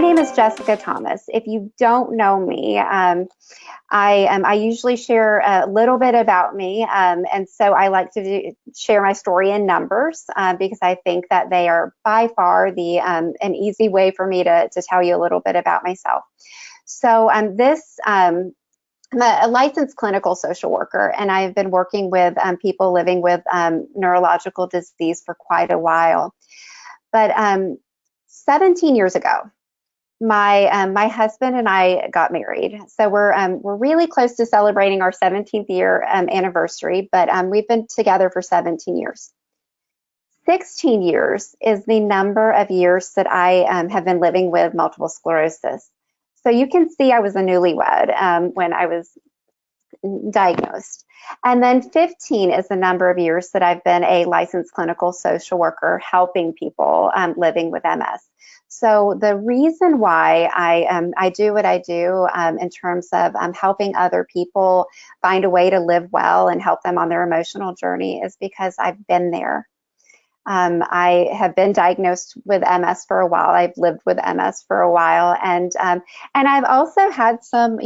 My name is Jessica Thomas. If you don't know me, I usually share a little bit about me, and so I like to share my story in numbers because I think that they are by far the an easy way for me to tell you a little bit about myself. So I'm a licensed clinical social worker, and I've been working with people living with neurological disease for quite a while. But 17 years ago, my husband and I got married. So we're really close to celebrating our 17th year anniversary, but we've been together for 17 years. 16 years is the number of years that I have been living with multiple sclerosis. So you can see I was a newlywed when I was diagnosed. And then 15 is the number of years that I've been a licensed clinical social worker helping people living with MS. So the reason why I do what I do in terms of helping other people find a way to live well and help them on their emotional journey is because I've been there. I have been diagnosed with MS for a while. I've lived with MS for a while, and I've also had some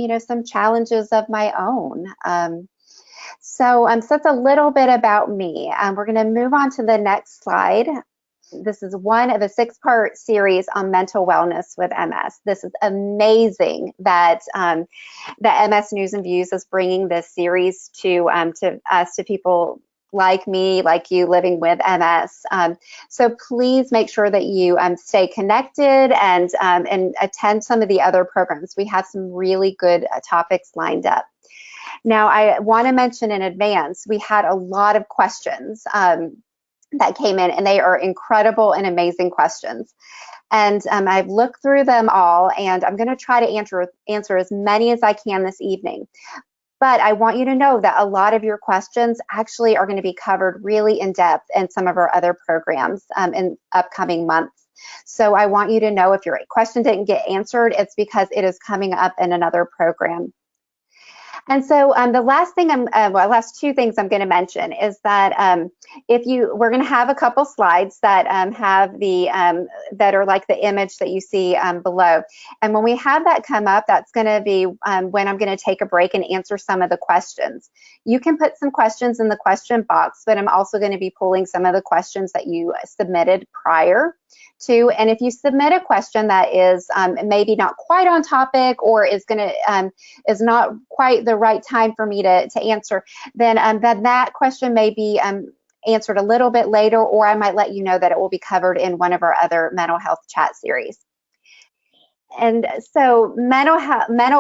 challenges of my own. So that's a little bit about me. We're going to move on to the next slide. This is one of a 6-part series on mental wellness with MS. This is amazing that the MS News and Views is bringing this series to us, to people like me, like you, living with MS. So please make sure that you stay connected and attend some of the other programs. We have some really good topics lined up. Now, I want to mention in advance, we had a lot of questions that came in, and they are incredible and amazing questions. And I've looked through them all, and I'm going to try to answer as many as I can this evening. But I want you to know that a lot of your questions actually are going to be covered really in depth in some of our other programs in upcoming months. So I want you to know if your question didn't get answered, it's because it is coming up in another program. And so the last two things I'm going to mention is that we're going to have a couple slides that have that are like the image that you see below. And when we have that come up, that's going to be when I'm going to take a break and answer some of the questions. You can put some questions in the question box, but I'm also going to be pulling some of the questions that you submitted prior to. And if you submit a question that is maybe not quite on topic, or is not quite the right time for me to answer, then that question may be answered a little bit later, or I might let you know that it will be covered in one of our other mental health chat series. And so mental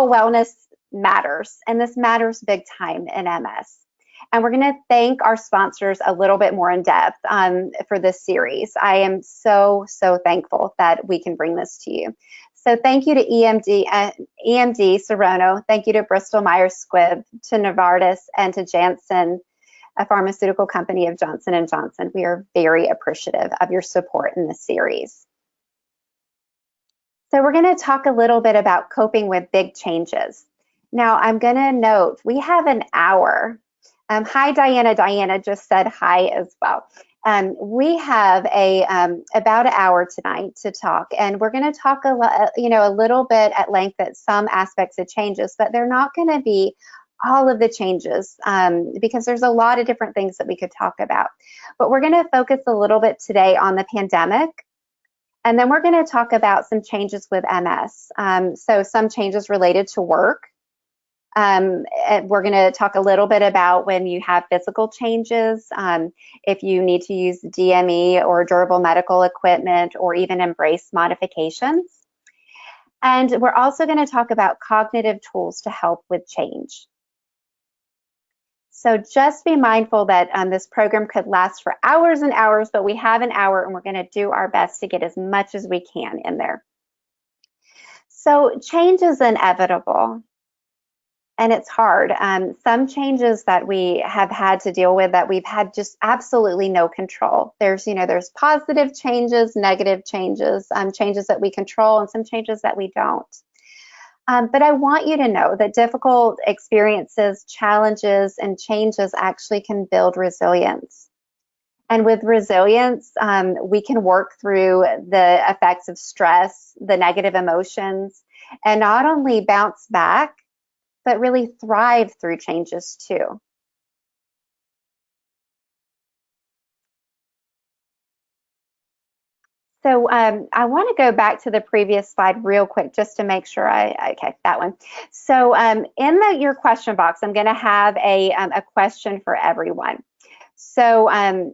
wellness matters, and this matters big time in MS. And we're going to thank our sponsors a little bit more in depth for this series. I am so thankful that we can bring this to you. So thank you to EMD Serono. Thank you to Bristol-Myers Squibb, to Novartis, and to Janssen, a pharmaceutical company of Johnson&Johnson. We are very appreciative of your support in this series. So we're going to talk a little bit about coping with big changes. Now, I'm going to note we have an hour. Hi, Diana. Diana just said hi as well. We have about an hour tonight to talk, and we're going to talk a little bit at length at some aspects of changes, but they're not going to be all of the changes because there's a lot of different things that we could talk about. But we're going to focus a little bit today on the pandemic, and then we're going to talk about some changes with MS. So some changes related to work. We're going to talk a little bit about when you have physical changes, if you need to use DME or durable medical equipment, or even embrace modifications. And we're also going to talk about cognitive tools to help with change. So just be mindful that this program could last for hours and hours, but we have an hour, and we're going to do our best to get as much as we can in there. So change is inevitable. And it's hard. Some changes that we have had to deal with that we've had just absolutely no control. There's positive changes, negative changes, changes that we control, and some changes that we don't. But I want you to know that difficult experiences, challenges, and changes actually can build resilience. And with resilience, we can work through the effects of stress, the negative emotions, and not only bounce back, but really thrive through changes too. So I want to go back to the previous slide real quick just to make sure okay, that one. So in your question box, I'm going to have a question for everyone. So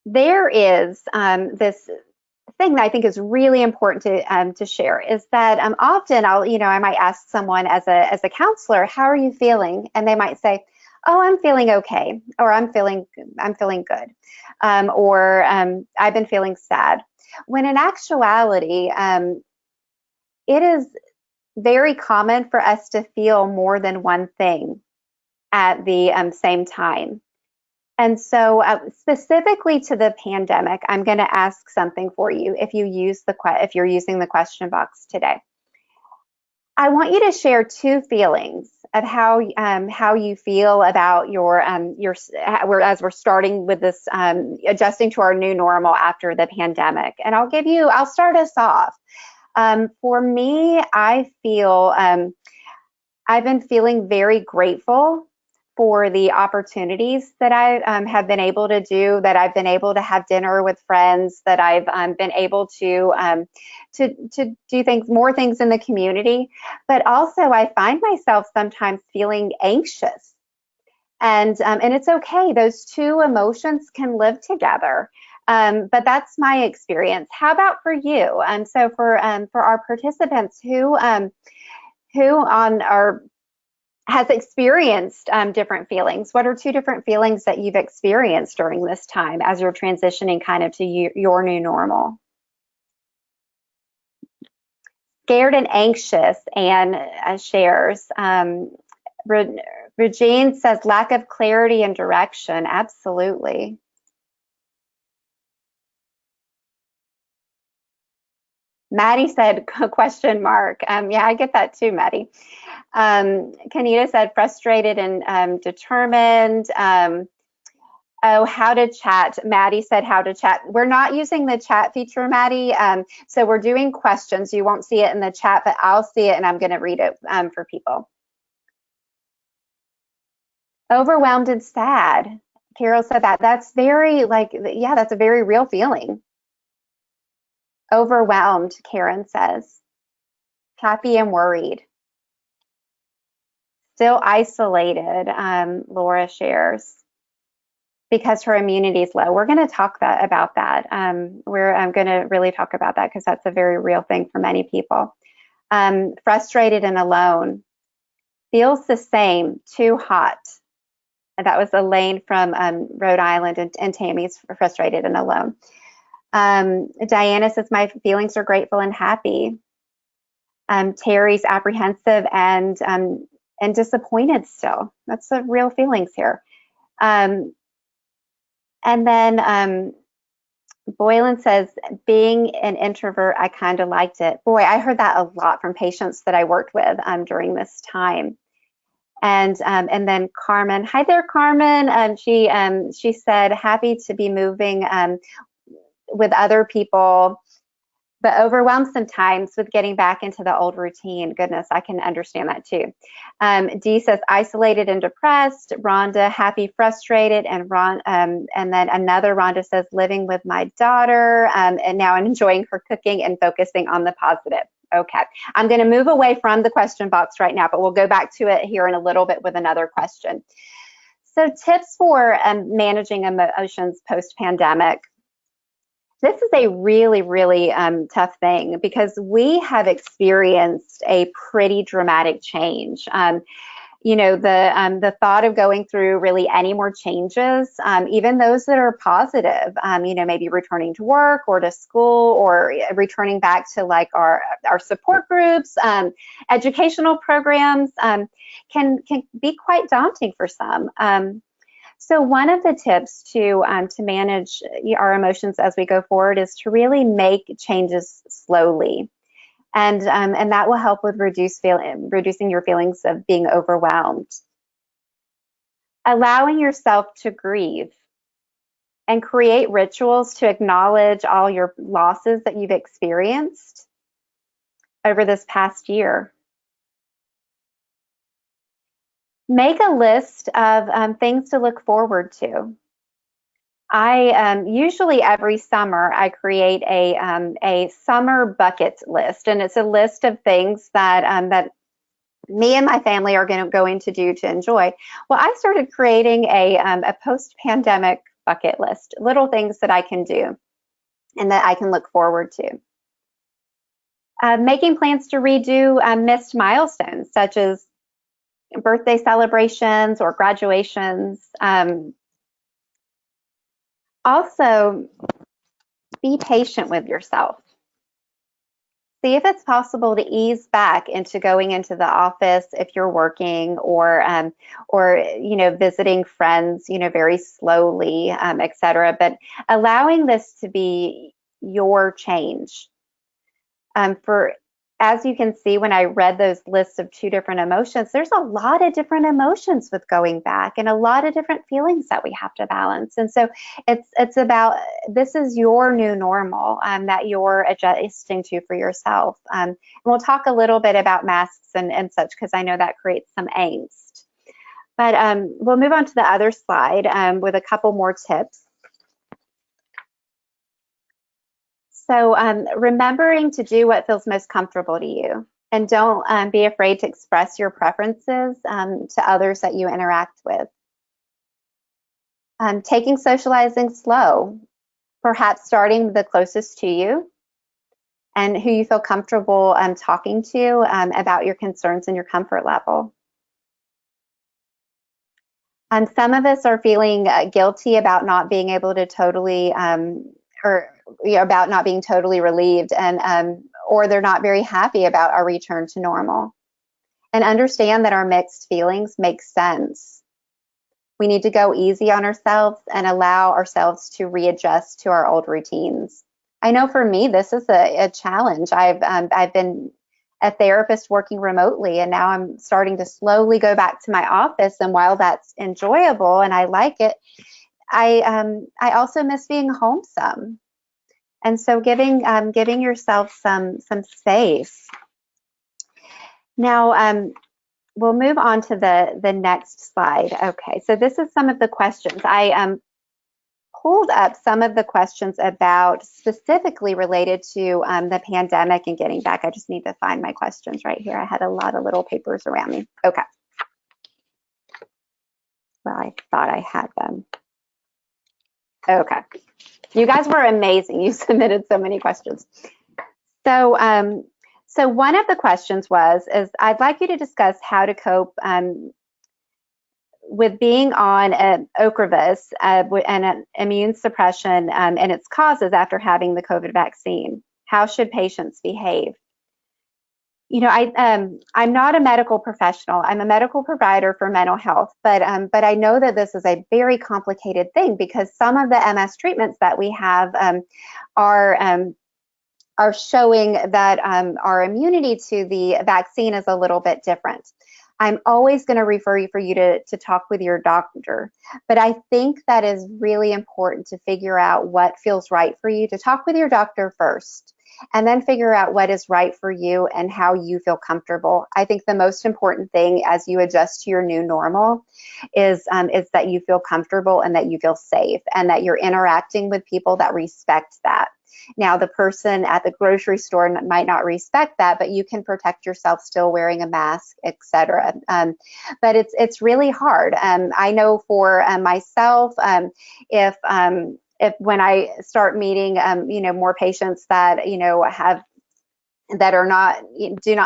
there is this thing that I think is really important to share is that often I might ask someone as a counselor, how are you feeling? And they might say, oh, I'm feeling okay, or I'm feeling good, or I've been feeling sad. When in actuality, it is very common for us to feel more than one thing at the same time. And so specifically to the pandemic, I'm going to ask something for you if you're using the question box today. I want you to share two feelings of how you feel about as we're starting with this adjusting to our new normal after the pandemic. And I'll start us off. For me, I feel I've been feeling very grateful for the opportunities that I have been able to do, that I've been able to have dinner with friends, that I've been able to do more things in the community. But also I find myself sometimes feeling anxious. And it's okay. Those two emotions can live together. But that's my experience. How about for you? So for our participants who has experienced different feelings. What are two different feelings that you've experienced during this time as you're transitioning kind of to your new normal? Scared and anxious, and shares. Regine says lack of clarity and direction. Absolutely. Maddie said question mark. Yeah, I get that too, Maddie. Kanita said frustrated and determined. Oh, how to chat. Maddie said how to chat. We're not using the chat feature, Maddie. So we're doing questions. You won't see it in the chat, but I'll see it and I'm going to read it for people. Overwhelmed and sad. Carol said that. That's very yeah, that's a very real feeling. Overwhelmed, Karen says. Happy and worried. Still isolated, Laura shares, because her immunity is low. We're going to talk about that. I'm going to really talk about that because that's a very real thing for many people. Frustrated and alone. Feels the same, too hot. And that was Elaine from Rhode Island, and Tammy's frustrated and alone. Diana says, my feelings are grateful and happy. Terry's apprehensive and disappointed still. That's the real feelings here. And then Boylan says, being an introvert, I kind of liked it. Boy, I heard that a lot from patients that I worked with during this time. And then Carmen, hi there, Carmen. She said, happy to be moving with other people, but overwhelmed sometimes with getting back into the old routine. Goodness, I can understand that too. Dee says isolated and depressed. Rhonda, happy, frustrated, and then another Rhonda says living with my daughter, and now I'm enjoying her cooking and focusing on the positive. Okay, I'm going to move away from the question box right now, but we'll go back to it here in a little bit with another question. So tips for managing emotions post-pandemic. This is a really, really tough thing because we have experienced a pretty dramatic change. The thought of going through really any more changes, even those that are positive, maybe returning to work or to school or returning back to like our support groups, educational programs, can be quite daunting for some. So one of the tips to manage our emotions as we go forward is to really make changes slowly. And that will help with reducing your feelings of being overwhelmed. Allowing yourself to grieve. and create rituals to acknowledge all your losses that you've experienced over this past year. Make a list of things to look forward to. I usually every summer I create a summer bucket list, and it's a list of things that that me and my family are going to do to enjoy. Well, I started creating a post-pandemic bucket list, little things that I can do and that I can look forward to. Making plans to redo missed milestones, such as birthday celebrations or graduations. Also, be patient with yourself. See if it's possible to ease back into going into the office if you're working, or visiting friends, very slowly, etc. But allowing this to be your change. As you can see, when I read those lists of 2 different emotions, there's a lot of different emotions with going back and a lot of different feelings that we have to balance. And so it's about, this is your new normal that you're adjusting to for yourself. And we'll talk a little bit about masks and such, because I know that creates some angst. But we'll move on to the other slide with a couple more tips. So remembering to do what feels most comfortable to you, and don't be afraid to express your preferences to others that you interact with. Taking socializing slow, perhaps starting with the closest to you and who you feel comfortable talking to about your concerns and your comfort level. Some of us are feeling guilty about not being able to totally about not being totally relieved, and or they're not very happy about our return to normal. And understand that our mixed feelings make sense. We need to go easy on ourselves and allow ourselves to readjust to our old routines. I know for me, this is a challenge. I've been a therapist working remotely, and now I'm starting to slowly go back to my office. And while that's enjoyable and I like it, I also miss being home some. And so giving yourself some space. Now we'll move on to the next slide. Okay, so this is some of the questions. I pulled up some of the questions about specifically related to the pandemic and getting back. I just need to find my questions right here. I had a lot of little papers around me. Okay. Well, I thought I had them. Okay. You guys were amazing. You submitted so many questions. So, so one of the questions is I'd like you to discuss how to cope with being on Ocrevus and an immune suppression and its causes after having the COVID vaccine. How should patients behave? I'm not a medical professional. I'm a medical provider for mental health, but I know that this is a very complicated thing, because some of the MS treatments that we have are showing that our immunity to the vaccine is a little bit different. I'm always going to refer you for you to talk with your doctor, but I think that is really important to figure out what feels right for you, to talk with your doctor first, and then figure out what is right for you and how you feel comfortable. I think the most important thing as you adjust to your new normal is that you feel comfortable and that you feel safe, and that you're interacting with people that respect that. Now, the person at the grocery store might not respect that, but you can protect yourself still wearing a mask, etc. But it's really hard. I know for myself, if when I start meeting, more patients that do not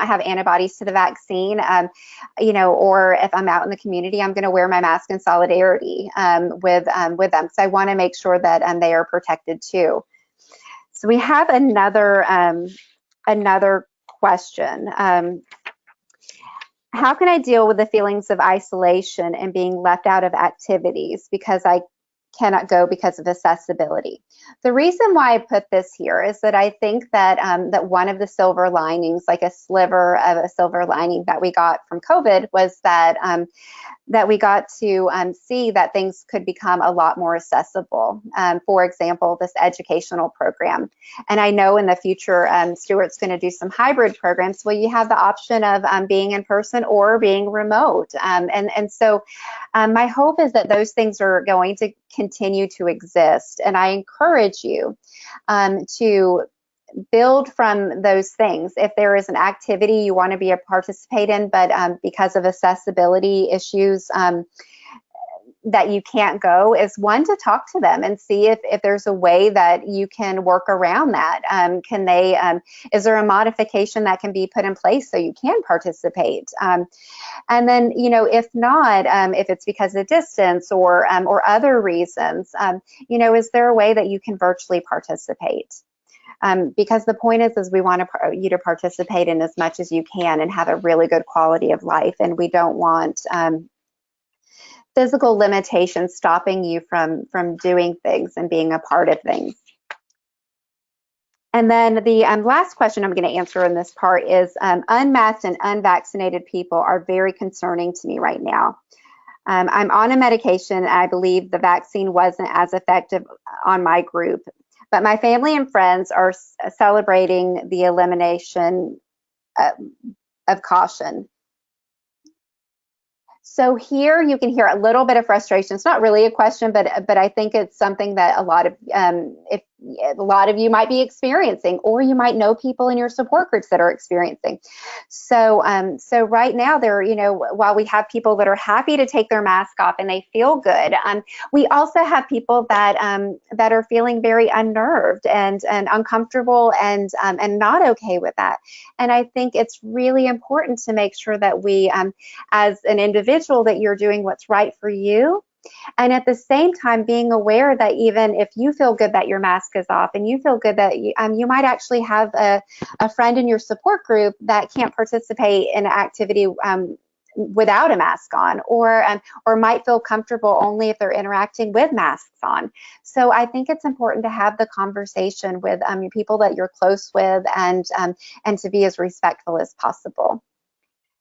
have antibodies to the vaccine, or if I'm out in the community, I'm going to wear my mask in solidarity with them, because I want to make sure that they are protected too. So we have another question. How can I deal with the feelings of isolation and being left out of activities because I cannot go because of accessibility. The reason why I put this here is that I think that that one of the silver linings, like a sliver of a silver lining that we got from COVID, was that that we got to see that things could become a lot more accessible. For example, this educational program. And I know in the future, Stuart's going to do some hybrid programs where you have the option of being in person or being remote. And so my hope is that those things are going to continue to exist. And I encourage you to build from those things. If there is an activity you want to be a participate in, but because of accessibility issues that you can't go, is one, to talk to them and see if there's a way that you can work around that. Can they, is there a modification that can be put in place so you can participate? And then, you know, if not, if it's because of distance or other reasons, you know, is there a way that you can virtually participate? Because the point is we want you to participate in as much as you can and have a really good quality of life. And we don't want physical limitations stopping you from doing things and being a part of things. And then the last question I'm going to answer in this part is unmasked and unvaccinated people are very concerning to me right now. I'm on a medication, and I believe the vaccine wasn't as effective on my group. But my family and friends are celebrating the elimination of caution. So here you can hear a little bit of frustration. It's not really a question, but I think it's something that a lot of you might be experiencing, or you might know people in your support groups that are experiencing. So so right now there, you know, while we have people that are happy to take their mask off and they feel good, we also have people that that are feeling very unnerved and uncomfortable and not okay with that. And I think it's really important to make sure that we, as an individual, that you're doing what's right for you. And at the same time, being aware that even if you feel good that your mask is off and you feel good that you might actually have a friend in your support group that can't participate in an activity without a mask on, or might feel comfortable only if they're interacting with masks on. So I think it's important to have the conversation with people that you're close with, and to be as respectful as possible.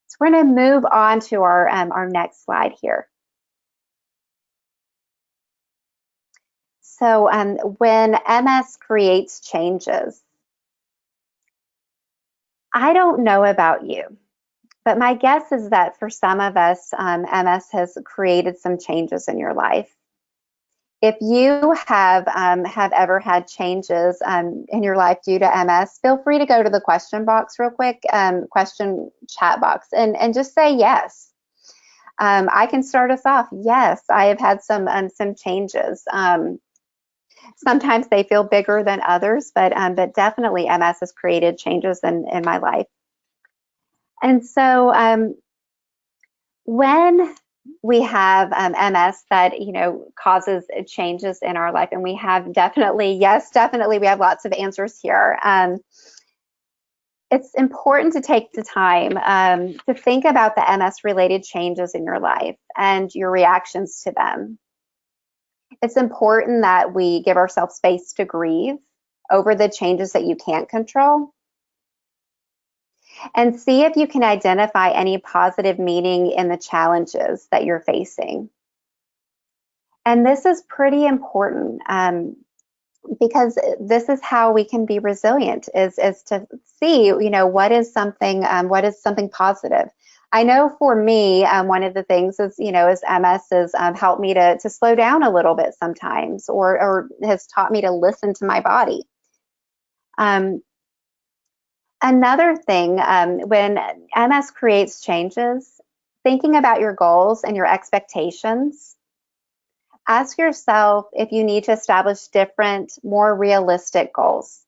So we're going to move on to our next slide here. So when MS creates changes, I don't know about you, but my guess is that for some of us, MS has created some changes in your life. If you have ever had changes in your life due to MS, feel free to go to the question box real quick, question chat box, and just say yes. I can start us off. Yes, I have had some changes. Sometimes they feel bigger than others, but definitely MS has created changes in my life. And so when we have MS that, you know, causes changes in our life, and we have definitely, yes, definitely, we have lots of answers here. It's important to take the time to think about the MS-related changes in your life and your reactions to them. It's important that we give ourselves space to grieve over the changes that you can't control, and see if you can identify any positive meaning in the challenges that you're facing. And this is pretty important because this is how we can be resilient, is to see, you know, what is something positive. I know for me, one of the things is, you know, is MS has helped me to slow down a little bit sometimes, or has taught me to listen to my body. Another thing, when MS creates changes, thinking about your goals and your expectations, ask yourself if you need to establish different, more realistic goals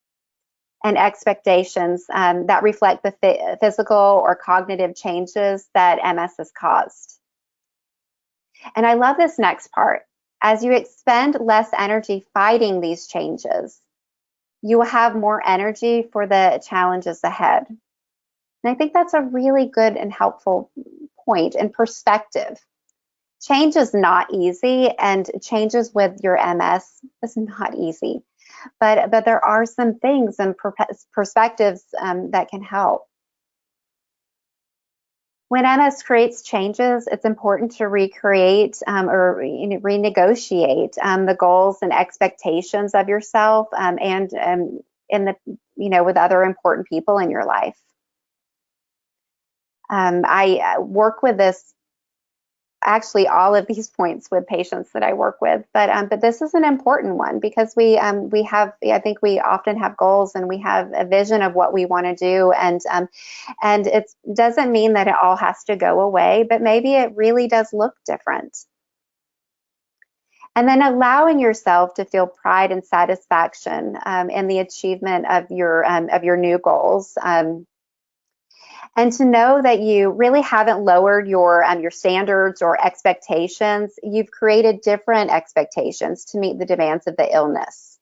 and expectations that reflect the physical or cognitive changes that MS has caused. And I love this next part. As you expend less energy fighting these changes, you will have more energy for the challenges ahead. And I think that's a really good and helpful point and perspective Change is not easy, and changes with your MS is not easy. But there are some things and perspectives that can help. When MS creates changes, it's important to recreate or renegotiate the goals and expectations of yourself and in the with other important people in your life. I work with this. Actually, all of these points with patients that I work with, but this is an important one because we have, I think we often have goals and we have a vision of what we want to do, and it doesn't mean that it all has to go away, but maybe it really does look different. And then allowing yourself to feel pride and satisfaction in the achievement of your new goals. And to know that you really haven't lowered your standards or expectations. You've created different expectations to meet the demands of the illness.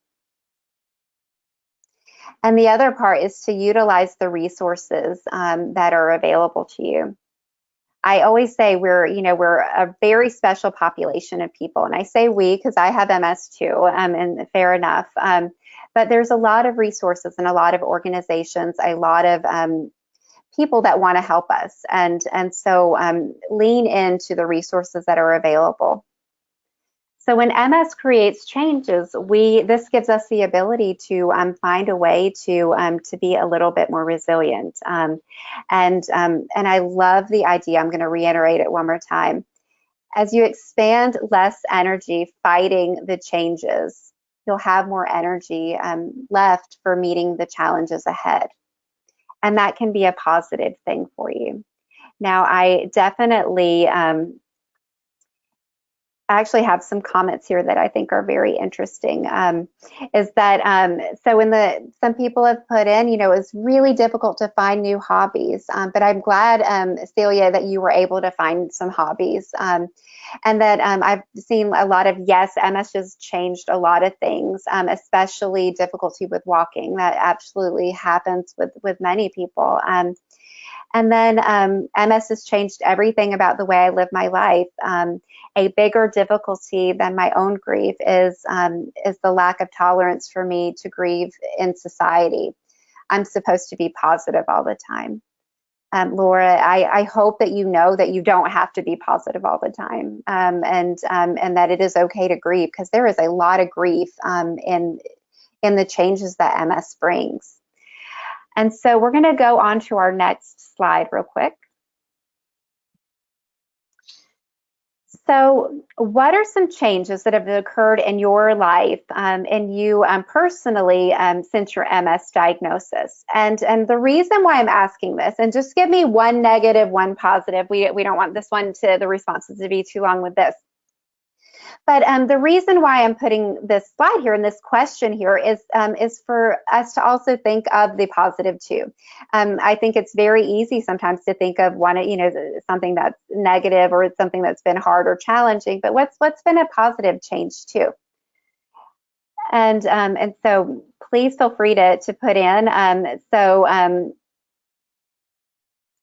And the other part is to utilize the resources that are available to you. I always say we're a very special population of people, and I say we because I have MS too, and fair enough. But there's a lot of resources and a lot of organizations, a lot of people that want to help us, and so lean into the resources that are available. So when MS creates changes, this gives us the ability to find a way to be a little bit more resilient. And I love the idea. I'm going to reiterate it one more time. As you expand less energy fighting the changes, you'll have more energy left for meeting the challenges ahead. And that can be a positive thing for you. Now, I definitely actually have some comments here that I think are very interesting. Is that so? Some people have put in, it's really difficult to find new hobbies, but I'm glad, Celia, that you were able to find some hobbies, and that I've seen a lot of MS has changed a lot of things, especially difficulty with walking. That absolutely happens with many people. And then MS has changed everything about the way I live my life. A bigger difficulty than my own grief is the lack of tolerance for me to grieve in society. I'm supposed to be positive all the time. Laura, I hope that you know that you don't have to be positive all the time, and that it is okay to grieve, because there is a lot of grief in the changes that MS brings. And so we're going to go on to our next slide real quick. So what are some changes that have occurred in your life and you personally since your MS diagnosis? And the reason why I'm asking this, and just give me one negative, one positive. We don't want the responses to be too long with this. But the reason why I'm putting this slide here and this question here is for us to also think of the positive too. I think it's very easy sometimes to think of something that's negative or something that's been hard or challenging, but what's been a positive change too? And so please feel free to put in.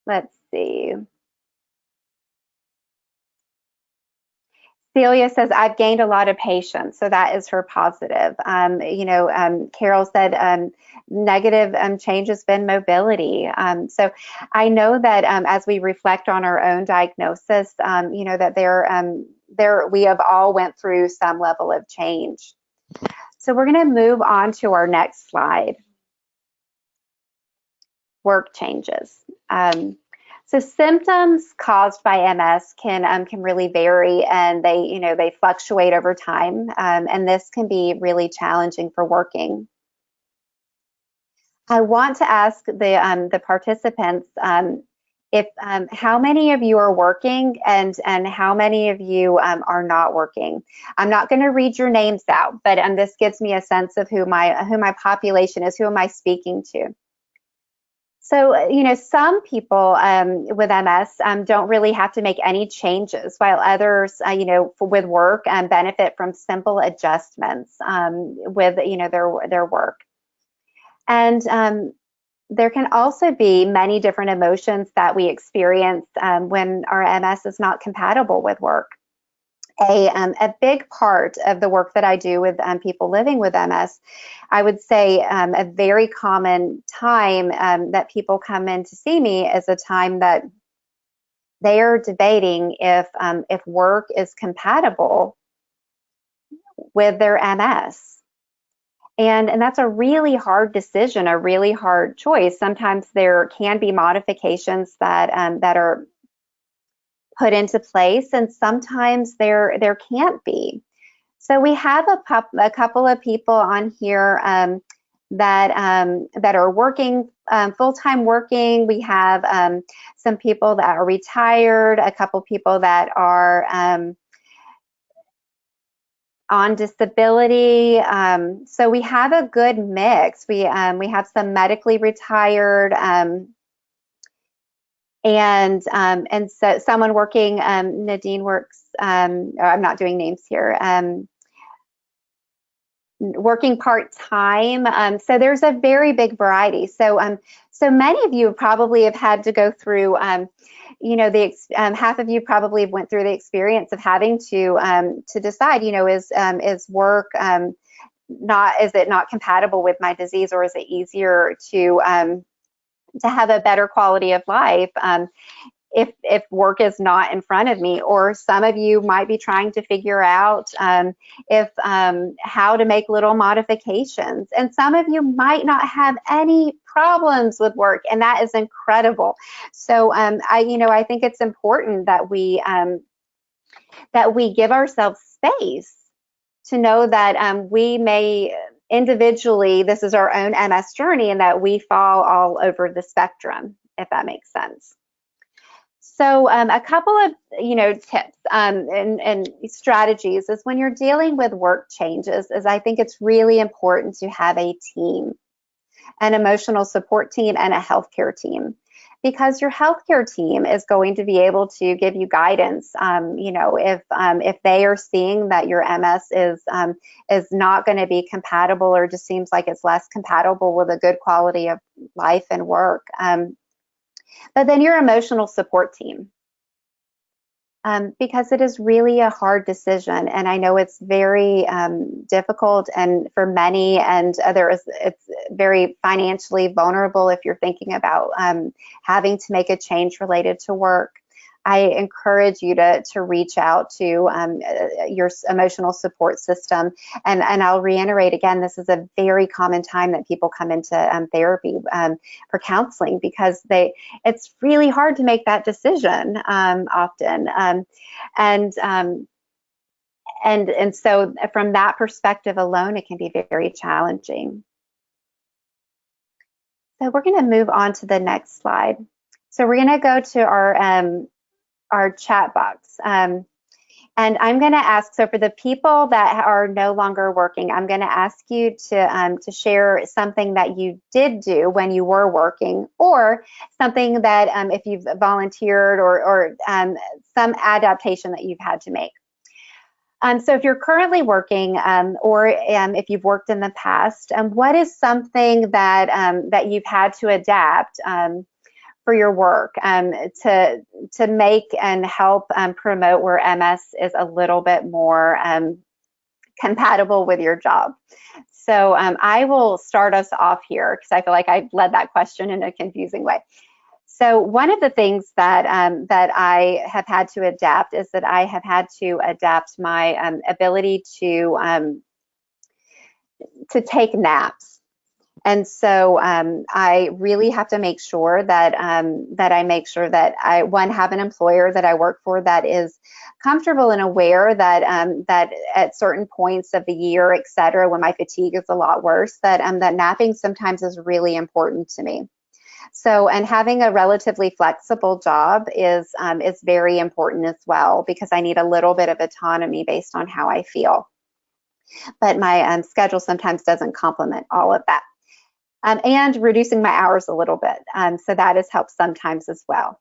Let's see. Celia says, I've gained a lot of patience, so that is her positive. Carol said, negative change has been mobility. So I know that as we reflect on our own diagnosis, that we have all went through some level of change. So we're going to move on to our next slide. Work changes. So symptoms caused by MS can really vary, and they fluctuate over time, and this can be really challenging for working. I want to ask the participants if how many of you are working and how many of you are not working. I'm not going to read your names out, but this gives me a sense of who my population is. Who am I speaking to? So, some people with MS don't really have to make any changes, while others, with work benefit from simple adjustments with, their work. And there can also be many different emotions that we experience when our MS is not compatible with work. a big part of the work that I do with people living with MS, I would say a very common time that people come in to see me is a time that they are debating if work is compatible with their MS. And that's a really hard decision, a really hard choice. Sometimes there can be modifications that are put into place, and sometimes there can't be. So we have a couple of people on here that are working, full-time working. We have some people that are retired, a couple people that are on disability. So we have a good mix. We have some medically retired, and so someone working. Nadine works. I'm not doing names here. Working part-time. So there's a very big variety. So many of you probably have had to go through, half of you probably went through the experience of having to decide, is work is it not compatible with my disease, or is it easier to have a better quality of life if work is not in front of me? Or some of you might be trying to figure out how to make little modifications, and some of you might not have any problems with work, and that is incredible. So I think it's important that we give ourselves space to know that we may individually, this is our own MS journey, and that we fall all over the spectrum, if that makes sense. So a couple of tips and strategies is when you're dealing with work changes, is I think it's really important to have a team, an emotional support team and a healthcare team, because your healthcare team is going to be able to give you guidance. If they are seeing that your MS is not going to be compatible, or just seems like it's less compatible with a good quality of life and work. But then your emotional support team, because it is really a hard decision, and I know it's very difficult, and for many, and others, it's very financially vulnerable if you're thinking about having to make a change related to work. I encourage you to reach out to your emotional support system. And I'll reiterate again, this is a very common time that people come into therapy for counseling, because it's really hard to make that decision often. And so from that perspective alone, it can be very challenging. So we're going to move on to the next slide. So we're going to go to our chat box. And I'm going to ask, so for the people that are no longer working, I'm going to ask you to share something that you did do when you were working, or something that if you've volunteered, or some adaptation that you've had to make. So if you're currently working, or if you've worked in the past, what is something that you've had to adapt for your work to make and help promote where MS is a little bit more compatible with your job? So I will start us off here, because I feel like I led that question in a confusing way. So one of the things that I have had to adapt is that I have had to adapt my ability to take naps. And so I really have to make sure that I have an employer that I work for that is comfortable and aware that at certain points of the year, et cetera, when my fatigue is a lot worse, that napping sometimes is really important to me. So, and having a relatively flexible job is very important as well, because I need a little bit of autonomy based on how I feel. But my schedule sometimes doesn't complement all of that. And reducing my hours a little bit. So that has helped sometimes as well.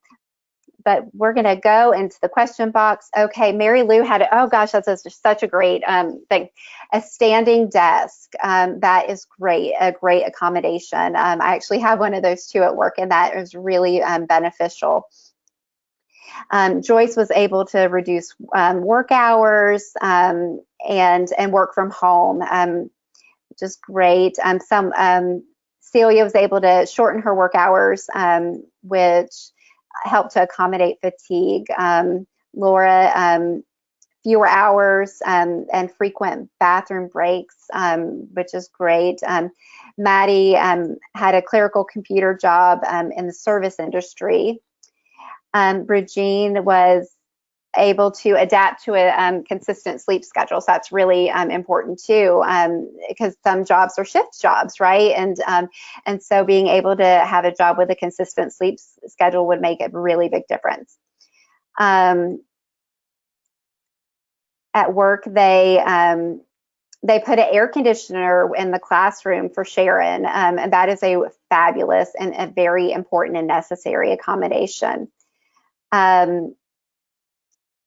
But we're going to go into the question box. Okay, Mary Lou had, oh gosh, that's just such a great thing. A standing desk. That is great, a great accommodation. I actually have one of those too at work, and that is really beneficial. Joyce was able to reduce work hours and work from home, which is great. Celia was able to shorten her work hours, which helped to accommodate fatigue. Laura, fewer hours and frequent bathroom breaks, which is great. Maddie had a clerical computer job in the service industry. Regine was able to adapt to a consistent sleep schedule. So that's really important too, because some jobs are shift jobs, right? And so being able to have a job with a consistent sleep schedule would make a really big difference. At work, they put an air conditioner in the classroom for Sharon, and that is a fabulous and a very important and necessary accommodation.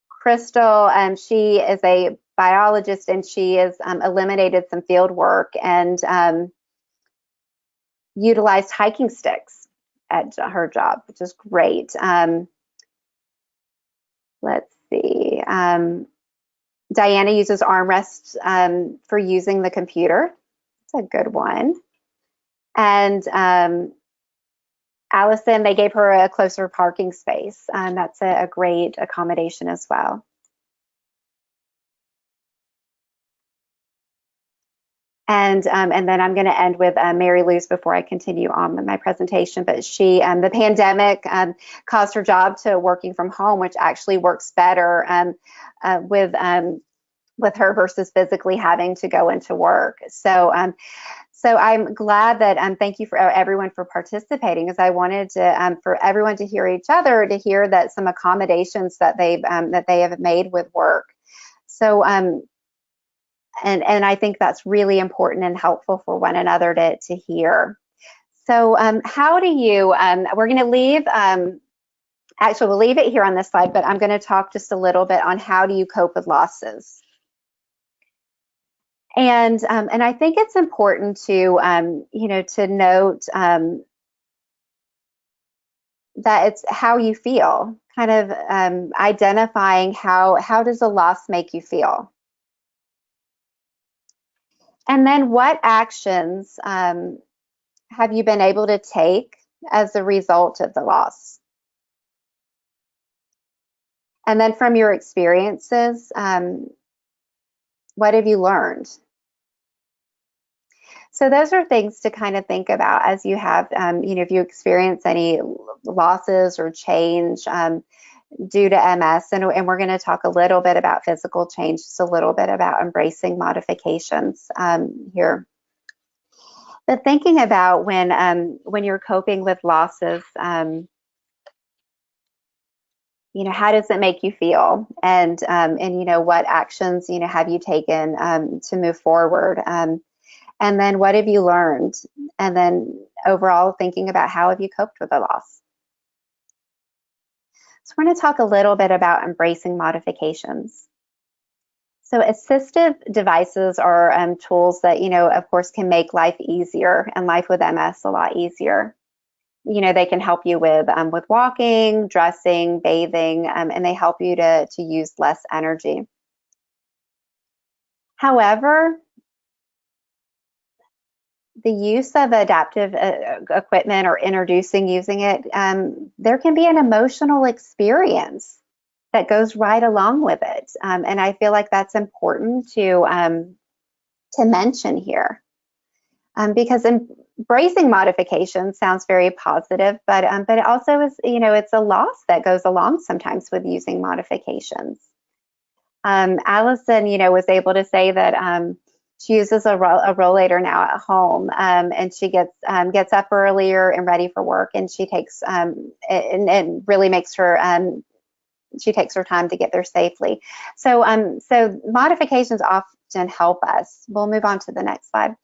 Crystal, she is a biologist, and she has eliminated some field work and utilized hiking sticks at her job, which is great. Let's see. Diana uses armrests for using the computer. That's a good one. And Allison, they gave her a closer parking space. That's a great accommodation as well. And then I'm going to end with Mary Lou's before I continue on with my presentation. But she, the pandemic caused her job to working from home, which actually works better with her versus physically having to go into work. So I'm glad that thank you for everyone for participating, because I wanted to for everyone to hear each other, to hear that some accommodations that they have made with work. So and I think that's really important and helpful for one another to hear. So how do you, we're going to leave, actually we'll leave it here on this slide, but I'm going to talk just a little bit on how do you cope with losses. And I think it's important to, you know, to note that it's how you feel, kind of identifying how does a loss make you feel? And then what actions have you been able to take as a result of the loss? And then from your experiences, what have you learned? So those are things to kind of think about as you have, you know, if you experience any losses or change due to MS, and we're going to talk a little bit about physical change, just a little bit about embracing modifications here. But thinking about when you're coping with losses, you know, how does it make you feel? And you know, what actions, you know, have you taken to move forward? And then what have you learned? And then overall thinking about how have you coped with a loss? So we're going to talk a little bit about embracing modifications. So assistive devices are tools that, you know, of course, can make life easier and life with MS a lot easier. You know, they can help you with walking, dressing, bathing, and they help you to use less energy. However, the use of adaptive equipment or introducing using it, there can be an emotional experience that goes right along with it. And I feel like that's important to mention here. Because embracing modification sounds very positive, but it also is, you know, it's a loss that goes along sometimes with using modifications. Allison, you know, was able to say that she uses a rollator now at home, and she gets up earlier and ready for work, and she takes and really makes her she takes her time to get there safely. So so modifications often help us. We'll move on to the next slide.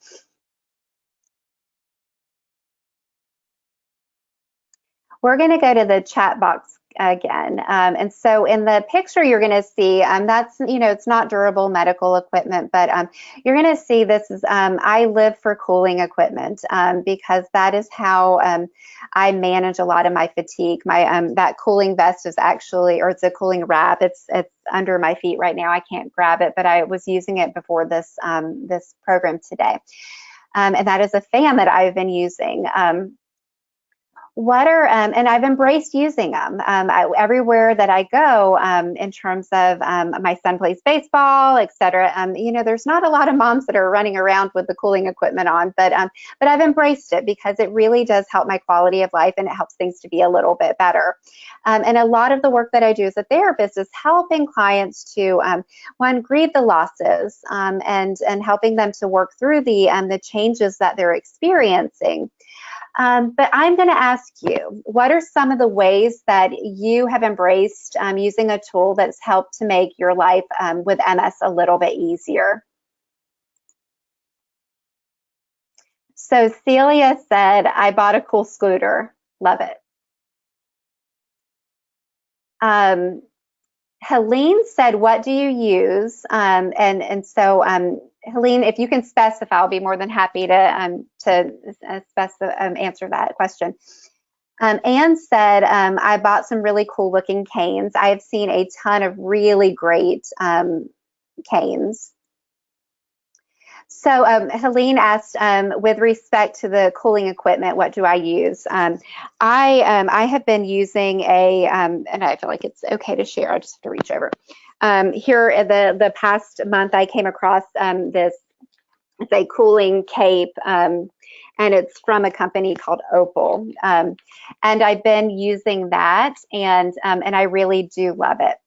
We're going to go to the chat box again. And so in the picture you're going to see, that's, it's not durable medical equipment, but you're going to see this is, I live for cooling equipment because that is how I manage a lot of my fatigue. My that cooling vest is actually, or it's a cooling wrap. It's under my feet right now. I can't grab it, but I was using it before this this program today. And that is a fan that I've been using. And I've embraced using them everywhere that I go in terms of my son plays baseball, etc. There's not a lot of moms that are running around with the cooling equipment on, but I've embraced it because it really does help my quality of life and it helps things to be a little bit better. And a lot of the work that I do as a therapist is helping clients to, one, grieve the losses and helping them to work through the changes that they're experiencing. But I'm going to ask you, what are some of the ways that you have embraced using a tool that's helped to make your life with MS a little bit easier? So Celia said, I bought a cool scooter. Love it. Helene said, what do you use? So Helene, if you can specify, I'll be more than happy to answer that question. Anne said, I bought some really cool looking canes. I have seen a ton of really great canes. So Helene asked, with respect to the cooling equipment, what do I use? I have been using and I feel like it's okay to share. I just have to reach over. Here, the past month, I came across it's a cooling cape, and it's from a company called Opal. And I've been using that, and I really do love it.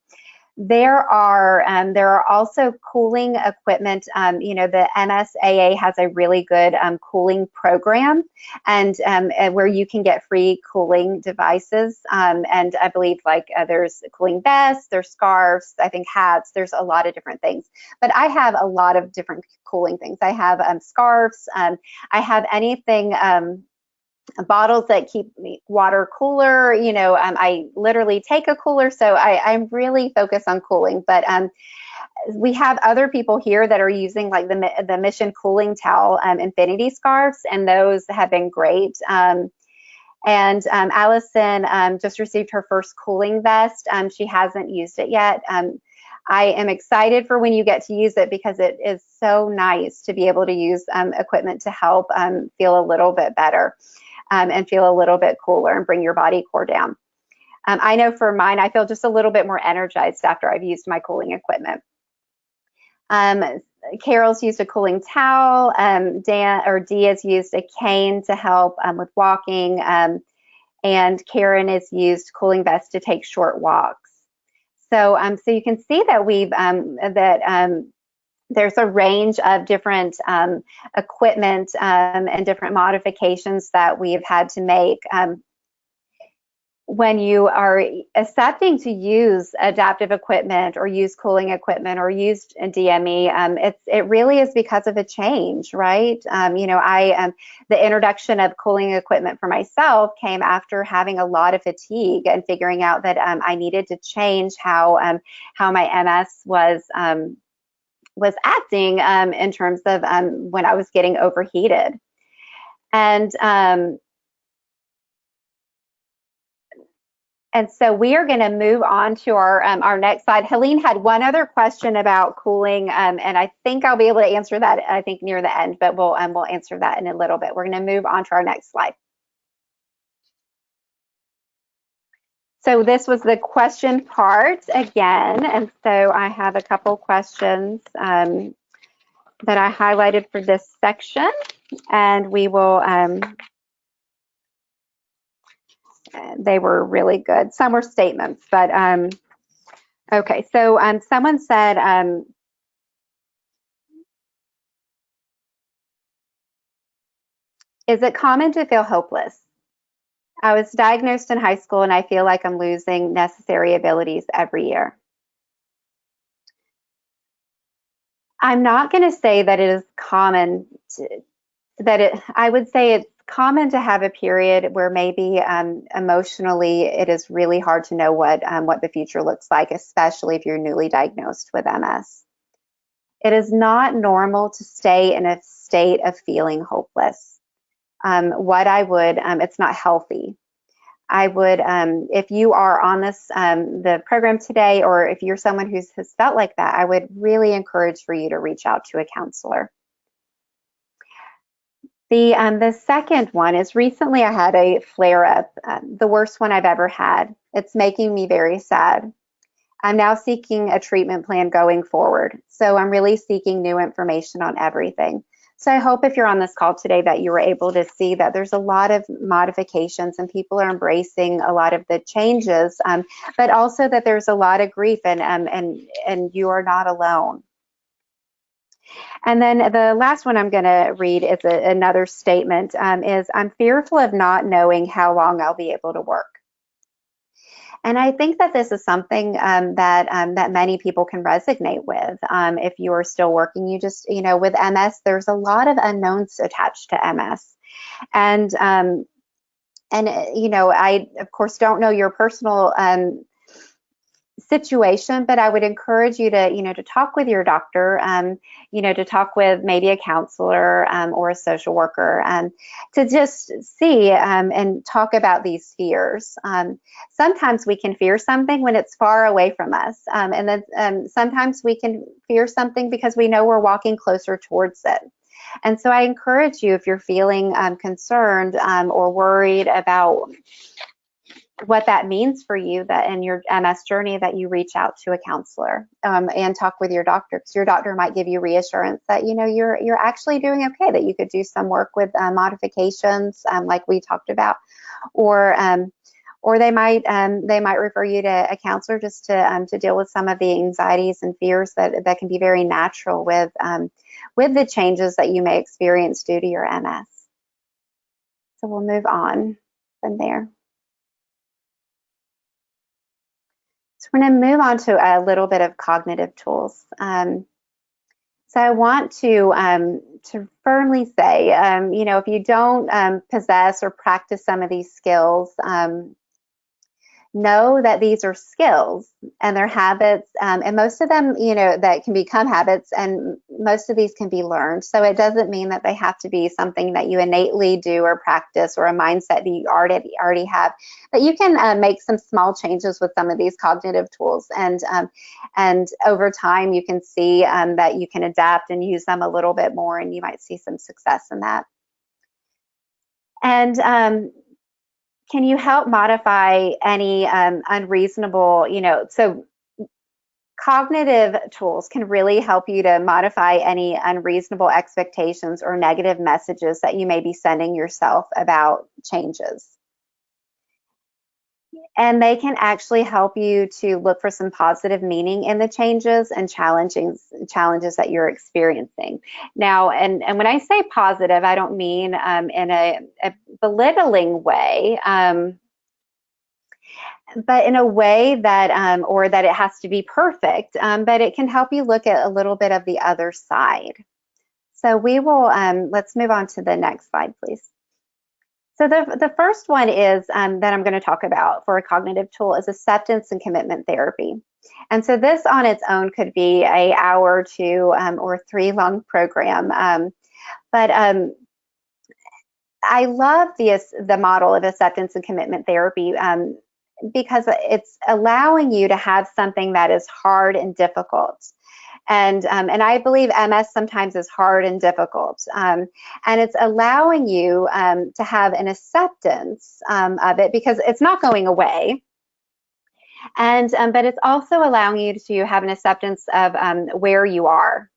There are also cooling equipment. The NSAA has a really good cooling program, and where you can get free cooling devices. And I believe there's cooling vests, there's scarves, I think hats. There's a lot of different things. But I have a lot of different cooling things. I have scarves. I have anything. Bottles that keep water cooler. I literally take a cooler, so I'm really focused on cooling. But we have other people here that are using the Mission Cooling Towel Infinity scarves, and those have been great. And Allison just received her first cooling vest. She hasn't used it yet. I am excited for when you get to use it because it is so nice to be able to use equipment to help feel a little bit better. And feel a little bit cooler and bring your body core down. I know for mine, I feel just a little bit more energized after I've used my cooling equipment. Carol's used a cooling towel. Dee has used a cane to help with walking. And Karen has used cooling vests to take short walks. So you can see that there's a range of different equipment and different modifications that we've had to make. When you are accepting to use adaptive equipment or use cooling equipment or use DME, it really is because of a change, right? The introduction of cooling equipment for myself came after having a lot of fatigue and figuring out that I needed to change how my MS was acting in terms of when I was getting overheated. And so we are going to move on to our next slide. Helene had one other question about cooling, and I think I'll be able to answer that, I think, near the end, but we'll answer that in a little bit. We're going to move on to our next slide. So this was the question part again, and so I have a couple questions that I highlighted for this section, and we will, they were really good. Some were statements, but okay. So someone said, is it common to feel hopeless? I was diagnosed in high school and I feel like I'm losing necessary abilities every year. I'm not going to say that it is common I would say it's common to have a period where maybe emotionally it is really hard to know what the future looks like, especially if you're newly diagnosed with MS. It is not normal to stay in a state of feeling hopeless. It's not healthy. I would, if you are on the program today, or if you're someone who has felt like that, I would really encourage for you to reach out to a counselor. The second one is, recently I had a flare-up, the worst one I've ever had. It's making me very sad. I'm now seeking a treatment plan going forward. So I'm really seeking new information on everything. So I hope if you're on this call today that you were able to see that there's a lot of modifications and people are embracing a lot of the changes, but also that there's a lot of grief and you are not alone. And then the last one I'm going to read is another statement, is I'm fearful of not knowing how long I'll be able to work. And I think that this is something that many people can resonate with. If you are still working, with MS, there's a lot of unknowns attached to MS. And I, of course, don't know your personal situation, but I would encourage you to talk with your doctor, to talk with maybe a counselor or a social worker, to just see and talk about these fears. Sometimes we can fear something when it's far away from us, and then sometimes we can fear something because we know we're walking closer towards it. And so I encourage you, if you're feeling concerned or worried about what that means for you, that in your MS journey, that you reach out to a counselor and talk with your doctor, because your doctor might give you reassurance that you're actually doing okay, that you could do some work with modifications like we talked about, or they might refer you to a counselor just to deal with some of the anxieties and fears that can be very natural with the changes that you may experience due to your MS. So we'll move on from there. So we're going to move on to a little bit of cognitive tools. So I want to firmly say, if you don't possess or practice some of these skills, know that these are skills and they're habits, and most of them, that can become habits, and most of these can be learned. So it doesn't mean that they have to be something that you innately do or practice, or a mindset that you already have. But you can make some small changes with some of these cognitive tools, and over time you can see that you can adapt and use them a little bit more, and you might see some success in that. And can you help modify any unreasonable, so cognitive tools can really help you to modify any unreasonable expectations or negative messages that you may be sending yourself about changes. And they can actually help you to look for some positive meaning in the changes and challenges that you're experiencing. Now, and when I say positive, I don't mean in a belittling way, but in a way that, or that it has to be perfect, but it can help you look at a little bit of the other side. So we will, let's move on to the next slide, please. So the first one is that I'm going to talk about for a cognitive tool is acceptance and commitment therapy. And so this on its own could be an hour or two or 3-long program. But I love the model of acceptance and commitment therapy because it's allowing you to have something that is hard and difficult. And I believe MS sometimes is hard and difficult, and it's allowing you to have an acceptance of it, because it's not going away, and but it's also allowing you to have an acceptance of where you are.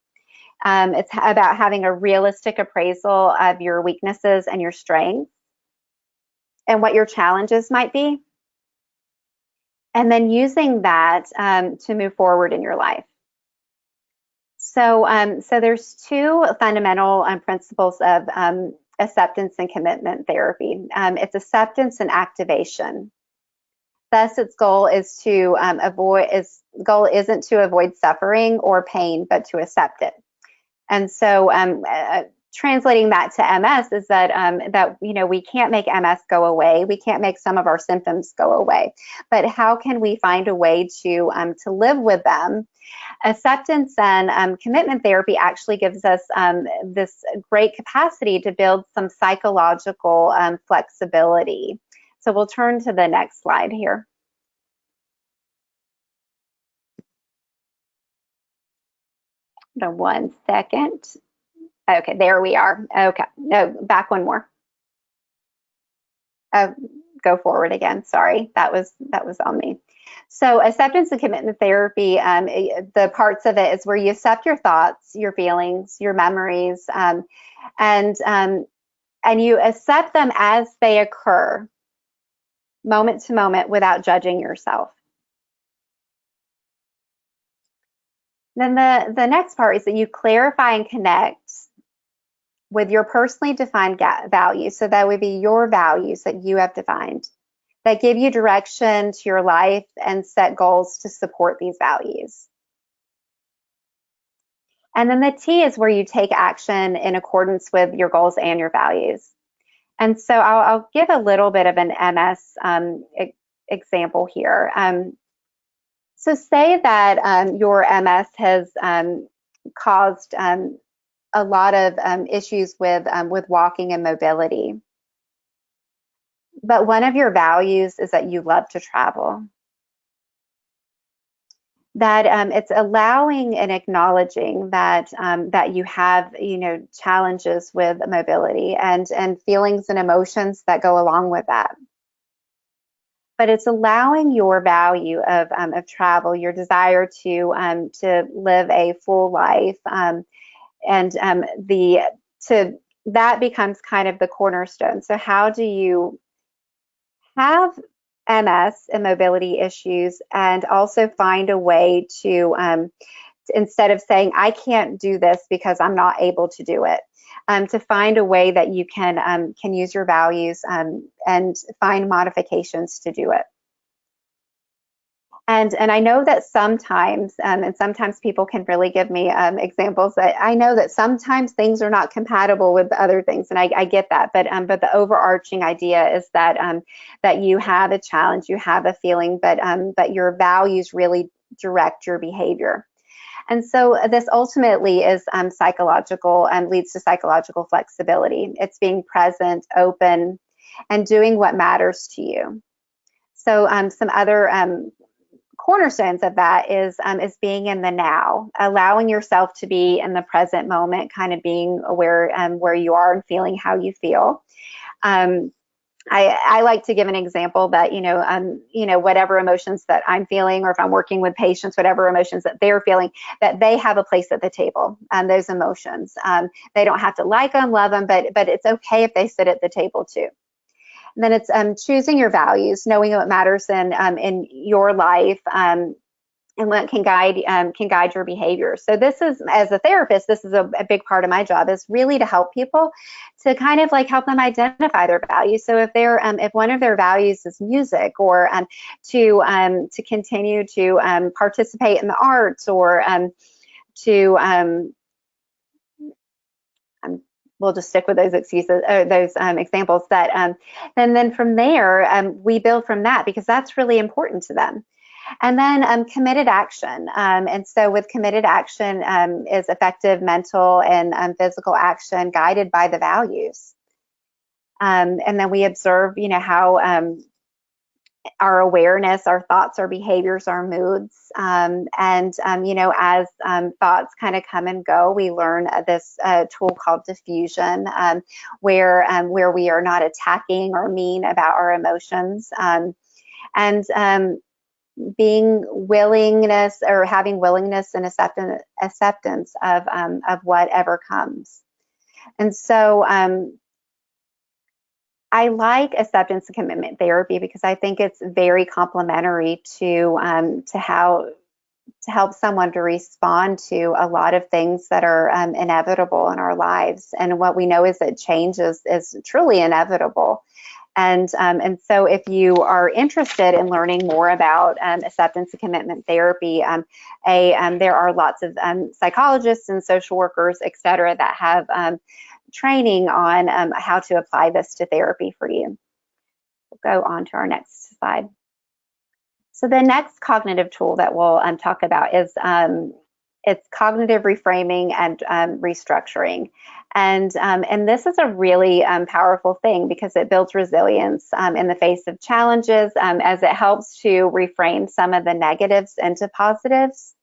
It's about having a realistic appraisal of your weaknesses and your strengths and what your challenges might be, and then using that to move forward in your life. So, so there's 2 fundamental principles of acceptance and commitment therapy. It's acceptance and activation. Thus, its goal is to goal isn't to avoid suffering or pain, but to accept it. And so, translating that to MS is that that we can't make MS go away. We can't make some of our symptoms go away, but how can we find a way to live with them? Acceptance and commitment therapy actually gives us this great capacity to build some psychological flexibility. So we'll turn to the next slide here. One second. Okay, there we are. Okay, no, back one more. Go forward again. Sorry, that was on me. So acceptance and commitment therapy, the parts of it is where you accept your thoughts, your feelings, your memories, and you accept them as they occur, moment to moment, without judging yourself. Then the next part is that you clarify and connect with your personally defined values. So that would be your values that you have defined that give you direction to your life and set goals to support these values. And then the T is where you take action in accordance with your goals and your values. And so I'll give a little bit of an MS example here. So say that your MS has caused a lot of issues with walking and mobility. But one of your values is that you love to travel. That it's allowing and acknowledging that that you have challenges with mobility and feelings and emotions that go along with that. But it's allowing your value of travel, your desire to live a full life, that becomes kind of the cornerstone. So how do you have MS and mobility issues and also find a way to instead of saying I can't do this because I'm not able to do it, to find a way that you can use your values and find modifications to do it. And I know that sometimes, and sometimes people can really give me examples that I know that sometimes things are not compatible with other things, and I get that. But the overarching idea is that that you have a challenge, you have a feeling, but your values really direct your behavior. And so this ultimately is psychological and leads to psychological flexibility. It's being present, open, and doing what matters to you. So some other cornerstones of that is being in the now, allowing yourself to be in the present moment, kind of being aware where you are and feeling how you feel. I like to give an example that whatever emotions that I'm feeling, or if I'm working with patients, whatever emotions that they're feeling, that they have a place at the table. Those emotions, they don't have to like them, love them, but it's okay if they sit at the table too. And then it's choosing your values, knowing what matters in your life, and what can guide your behavior. So this is, as a therapist, this is a big part of my job, is really to help people to kind of like help them identify their values. So if one of their values is music, or to continue to participate in the arts, or we'll just stick with those excuses, or those examples. That and then from there we build from that, because that's really important to them. And then committed action. And so with committed action is effective mental and physical action guided by the values. And then we observe, how our awareness, our thoughts, our behaviors, our moods, and as thoughts kind of come and go, we learn this tool called diffusion, where we are not attacking or mean about our emotions, and being willingness, or having willingness and acceptance of whatever comes. And so I like acceptance and commitment therapy because I think it's very complementary to help someone to respond to a lot of things that are inevitable in our lives. And what we know is that change is truly inevitable. And so if you are interested in learning more about acceptance and commitment therapy, there are lots of psychologists and social workers, et cetera, that have training on how to apply this to therapy for you. We'll go on to our next slide. So the next cognitive tool that we'll talk about is it's cognitive reframing and restructuring. And this is a really powerful thing because it builds resilience in the face of challenges as it helps to reframe some of the negatives into positives.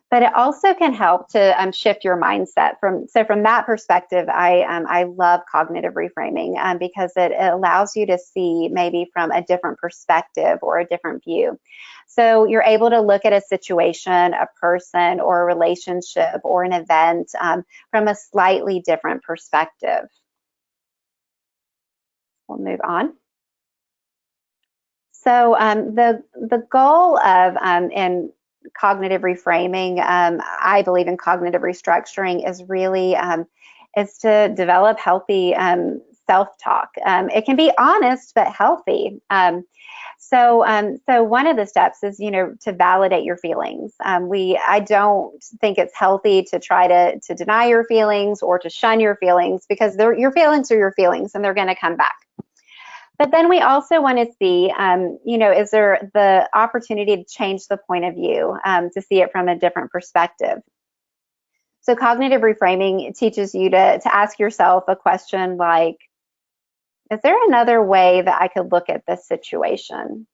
But it also can help to shift your mindset. So from that perspective, I love cognitive reframing because it allows you to see maybe from a different perspective or a different view. So you're able to look at a situation, a person, or a relationship, or an event from a slightly different perspective. We'll move on. So the goal of in cognitive reframing, I believe in cognitive restructuring, is really is to develop healthy self-talk. It can be honest but healthy. So one of the steps is, to validate your feelings. I don't think it's healthy to try to deny your feelings or to shun your feelings, because your feelings are your feelings and they're going to come back. But then we also want to see, is there the opportunity to change the point of view, to see it from a different perspective. So cognitive reframing teaches you to ask yourself a question like, is there another way that I could look at this situation?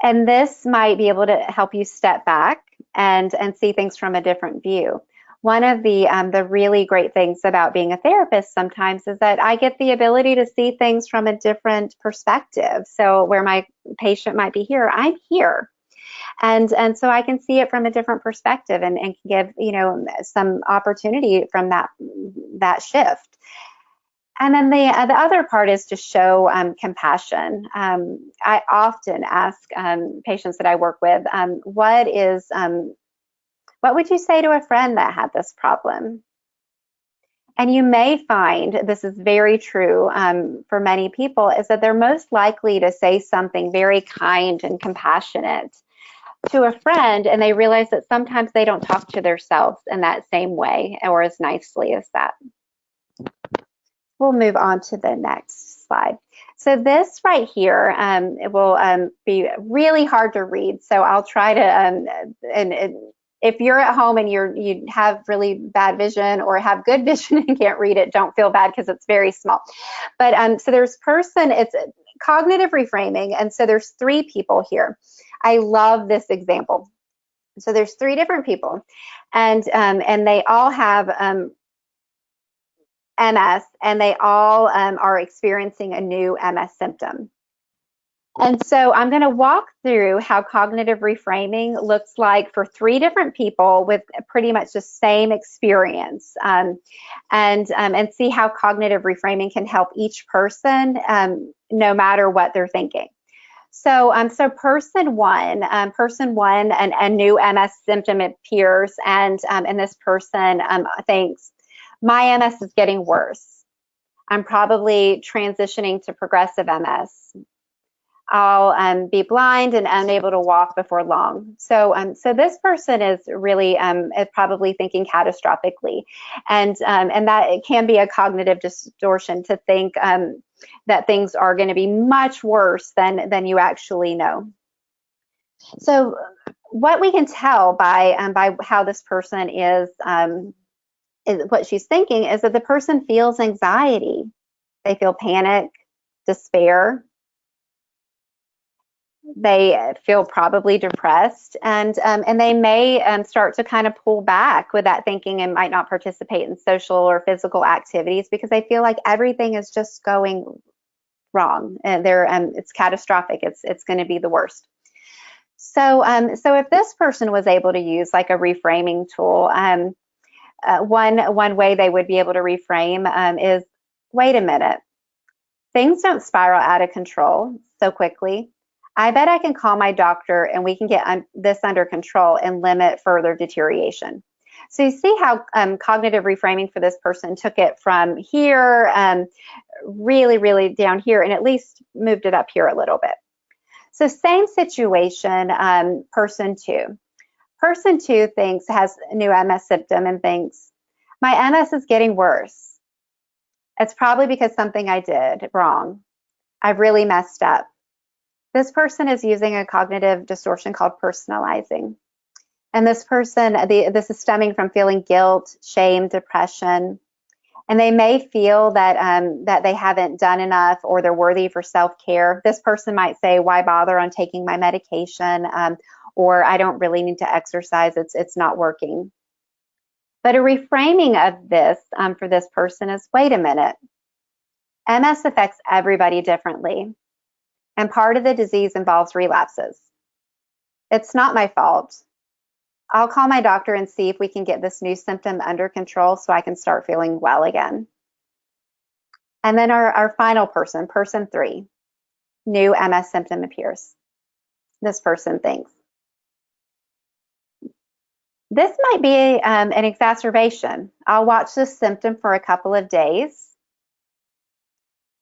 And this might be able to help you step back and see things from a different view. One of the really great things about being a therapist sometimes is that I get the ability to see things from a different perspective. So where my patient might be here, I'm here. And so I can see it from a different perspective and give, some opportunity from that shift. And then the other part is to show compassion. I often ask patients that I work with, what would you say to a friend that had this problem? And you may find, this is very true for many people, is that they're most likely to say something very kind and compassionate to a friend, and they realize that sometimes they don't talk to themselves in that same way or as nicely as that. We'll move on to the next slide. So this right here, it will be really hard to read, so I'll try to, if you're at home and you have really bad vision or have good vision and can't read it, don't feel bad because it's very small. But so there's it's cognitive reframing, and so there's 3 people here. I love this example. So there's 3 different people, and they all have MS, and they all are experiencing a new MS symptom. And so I'm going to walk through how cognitive reframing looks like for 3 different people with pretty much the same experience, and see how cognitive reframing can help each person, no matter what they're thinking. So person one, a new MS symptom appears, and this person thinks, my MS is getting worse. I'm probably transitioning to progressive MS. I'll be blind and unable to walk before long. So this person is really probably thinking catastrophically, and that it can be a cognitive distortion to think that things are going to be much worse than you actually know. So what we can tell by how this person is what she's thinking is that the person feels anxiety. They feel panic, despair. They feel probably depressed, and they may start to kind of pull back with that thinking and might not participate in social or physical activities because they feel like everything is just going wrong and it's catastrophic. It's going to be the worst. So if this person was able to use like a reframing tool, one way they would be able to reframe is, wait a minute, things don't spiral out of control so quickly. I bet I can call my doctor and we can get this under control and limit further deterioration. So you see how cognitive reframing for this person took it from here, really, really down here, and at least moved it up here a little bit. So same situation, person two. Person 2 has a new MS symptom and thinks, My MS is getting worse. It's probably because something I did wrong. I've really messed up. This person is using a cognitive distortion called personalizing. And this person, this is stemming from feeling guilt, shame, depression. And they may feel that they haven't done enough or they're worthy for self-care. This person might say, why bother on taking my medication? Or I don't really need to exercise, it's not working. But a reframing of this for this person is, wait a minute, MS affects everybody differently. And part of the disease involves relapses. It's not my fault. I'll call my doctor and see if we can get this new symptom under control so I can start feeling well again. And then our final person, person 3, new MS symptom appears. This person thinks, this might be an exacerbation. I'll watch this symptom for a couple of days.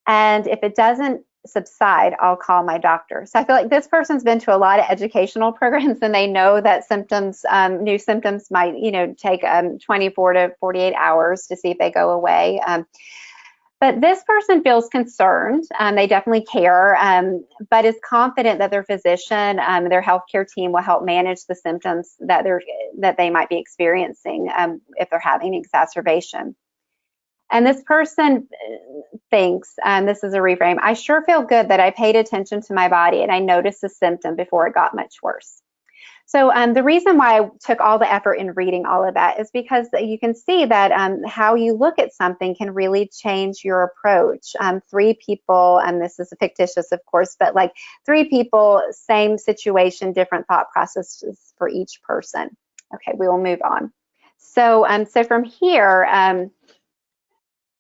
And if it doesn't subside, I'll call my doctor. So I feel like this person's been to a lot of educational programs and they know that symptoms, new symptoms might, take 24 to 48 hours to see if they go away. But this person feels concerned. They definitely care, but is confident that their physician, their healthcare team will help manage the symptoms that they might be experiencing if they're having an exacerbation. And this person thinks, this is a reframe, I sure feel good that I paid attention to my body and I noticed the symptom before it got much worse. So the reason why I took all the effort in reading all of that is because you can see that how you look at something can really change your approach. 3 people, and this is fictitious, of course, but like 3 people, same situation, different thought processes for each person. Okay, we will move on. So, so from here,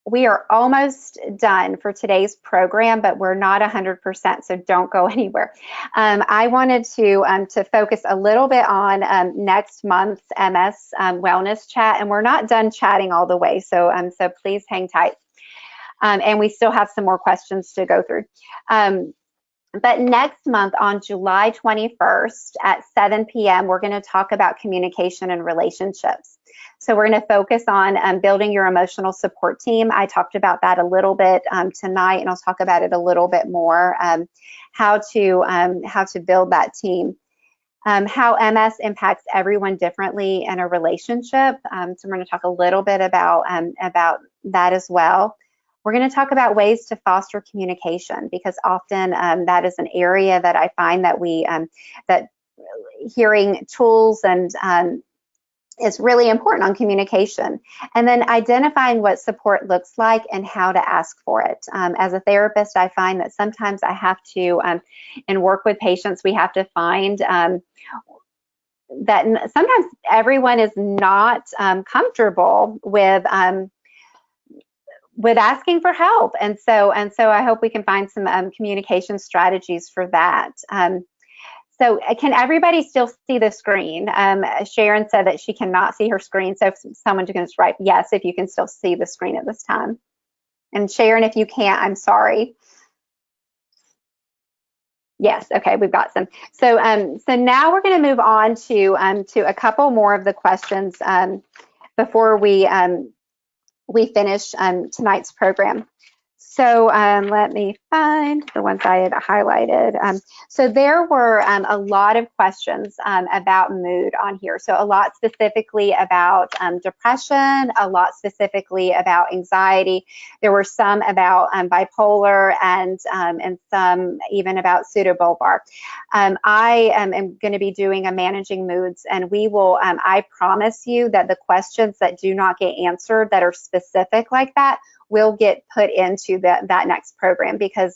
we are almost done for today's program, but we're not 100%, so don't go anywhere. I wanted to focus a little bit on next month's MS wellness chat, and we're not done chatting all the way, so so please hang tight. And we still have some more questions to go through. But next month on July 21st at 7 p.m., we're going to talk about communication and relationships. So we're going to focus on building your emotional support team. I talked about that a little bit tonight, and I'll talk about it a little bit more, how to build that team. How MS impacts everyone differently in a relationship. So we're going to talk a little bit about that as well. We're going to talk about ways to foster communication, because often that is an area that I find that that hearing tools and is really important on communication. And then identifying what support looks like and how to ask for it. As a therapist, I find that sometimes I have to, and work with patients, we have to find that sometimes everyone is not comfortable with asking for help, and so I hope we can find some communication strategies for that. So can everybody still see the screen? Sharon said that she cannot see her screen, so if someone can just write yes if you can still see the screen at this time. And Sharon, if you can't, I'm sorry. Yes, okay, we've got some. So so now we're going to move on to a couple more of the questions before we finish tonight's program. So let me find the ones I had highlighted. So there were a lot of questions about mood on here. So a lot specifically about depression, a lot specifically about anxiety. There were some about bipolar and some even about pseudobulbar. I am going to be doing a managing moods, and we will, I promise you that the questions that do not get answered that are specific like that will get put into that next program, because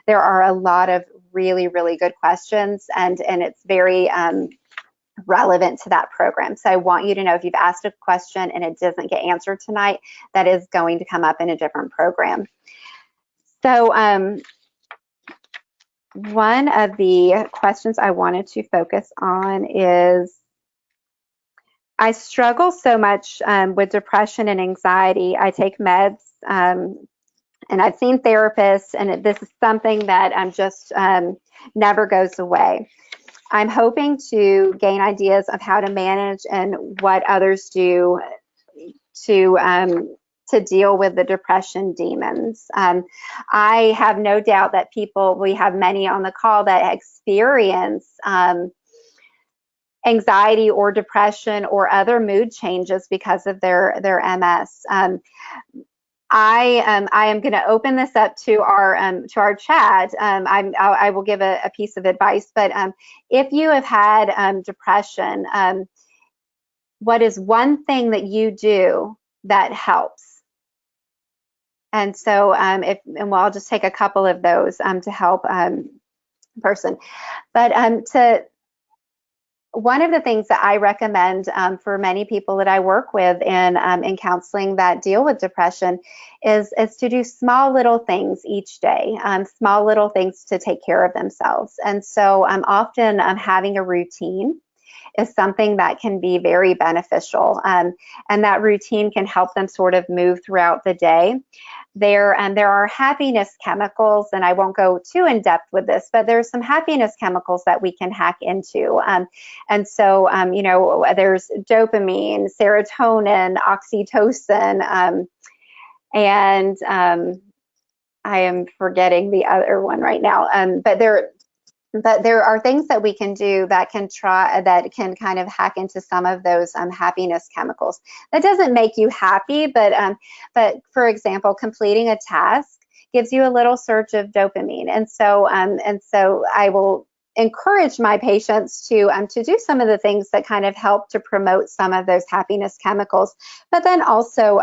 there are a lot of really, really good questions, and it's very relevant to that program. So I want you to know, if you've asked a question and it doesn't get answered tonight, that is going to come up in a different program. So one of the questions I wanted to focus on is, I struggle so much with depression and anxiety. I take meds, and I've seen therapists, and this is something that just never goes away. I'm hoping to gain ideas of how to manage and what others do to deal with the depression demons. I have no doubt that we have many on the call that experience anxiety or depression or other mood changes because of their MS. I am going to open this up to our chat. I will give a piece of advice, but if you have had depression, what is one thing that you do that helps? And so, I'll just take a couple of those to help person. But one of the things that I recommend for many people that I work with in counseling that deal with depression is to do small little things each day, small little things to take care of themselves. And so often having a routine is something that can be very beneficial, and that routine can help them sort of move throughout the day. There are happiness chemicals, and I won't go too in depth with this, but there's some happiness chemicals that we can hack into. And so, there's dopamine, serotonin, oxytocin, and I am forgetting the other one right now. But there are things that we can do that can kind of hack into some of those happiness chemicals. That doesn't make you happy, but for example, completing a task gives you a little surge of dopamine, and so I will encourage my patients to do some of the things that kind of help to promote some of those happiness chemicals, but then also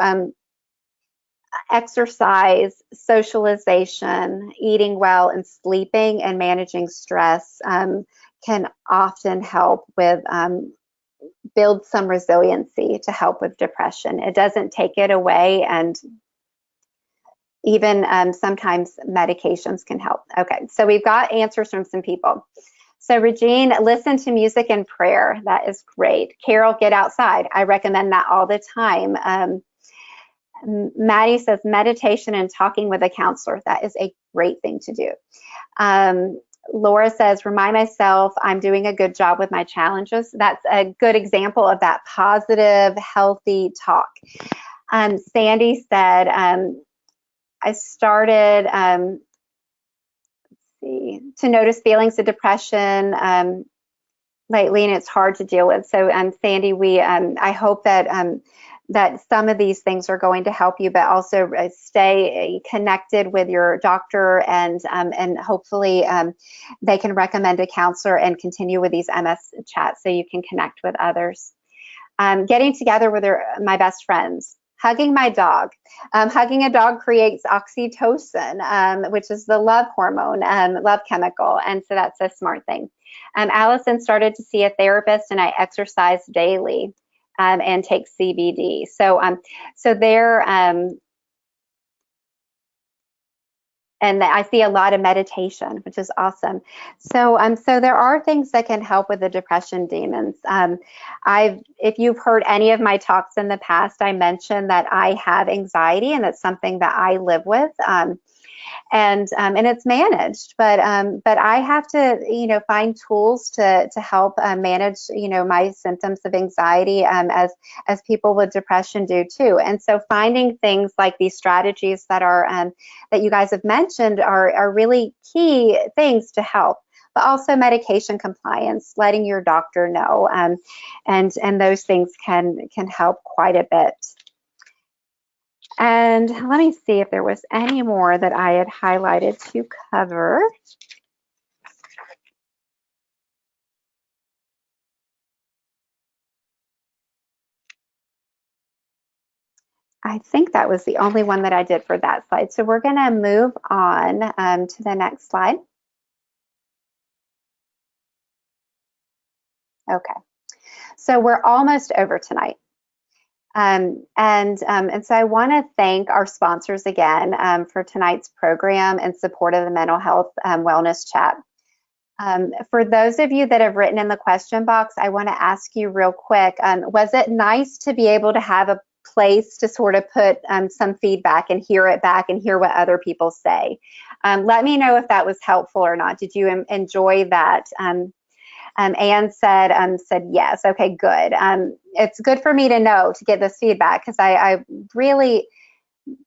exercise, socialization, eating well, and sleeping and managing stress can often help with build some resiliency to help with depression. It doesn't take it away, and even sometimes medications can help. Okay, so we've got answers from some people. So Regine, listen to music and prayer. That is great. Carol, get outside. I recommend that all the time. Maddie says meditation and talking with a counselor. That is a great thing to do. Laura says, remind myself I'm doing a good job with my challenges. That's a good example of that positive, healthy talk. Sandy said, I started to notice feelings of depression lately, and it's hard to deal with. So Sandy, I hope that that some of these things are going to help you, but also stay connected with your doctor, and hopefully they can recommend a counselor and continue with these MS chats so you can connect with others. Getting together with my best friends. Hugging my dog. Hugging a dog creates oxytocin, which is the love hormone, love chemical, and so that's a smart thing. Allison started to see a therapist, and I exercise daily. And take CBD. So there, and I see a lot of meditation, which is awesome. So there are things that can help with the depression demons. If you've heard any of my talks in the past, I mentioned that I have anxiety, and it's something that I live with. And it's managed, but I have to find tools to help manage my symptoms of anxiety as people with depression do too. And so finding things like these strategies that are that you guys have mentioned are really key things to help. But also medication compliance, letting your doctor know, and those things can help quite a bit. And let me see if there was any more that I had highlighted to cover. I think that was the only one that I did for that slide. So we're going to move on to the next slide. Okay, so we're almost over tonight. And so I want to thank our sponsors again for tonight's program in support of the mental health wellness chat. For those of you that have written in the question box, I want to ask you real quick, was it nice to be able to have a place to sort of put some feedback and hear it back and hear what other people say? Let me know if that was helpful or not. Did you enjoy that? Anne said yes. Okay, good. It's good for me to know, to get this feedback, because I really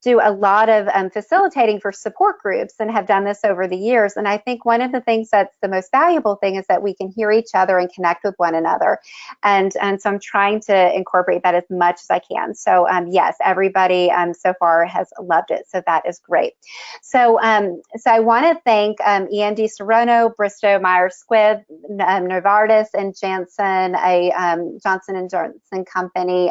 do a lot of facilitating for support groups and have done this over the years. And I think one of the things that's the most valuable thing is that we can hear each other and connect with one another. And so I'm trying to incorporate that as much as I can. So yes, everybody so far has loved it. So that is great. So I want to thank END Serono, Bristol-Myers Squibb, Novartis, and Janssen, a Johnson&Johnson company,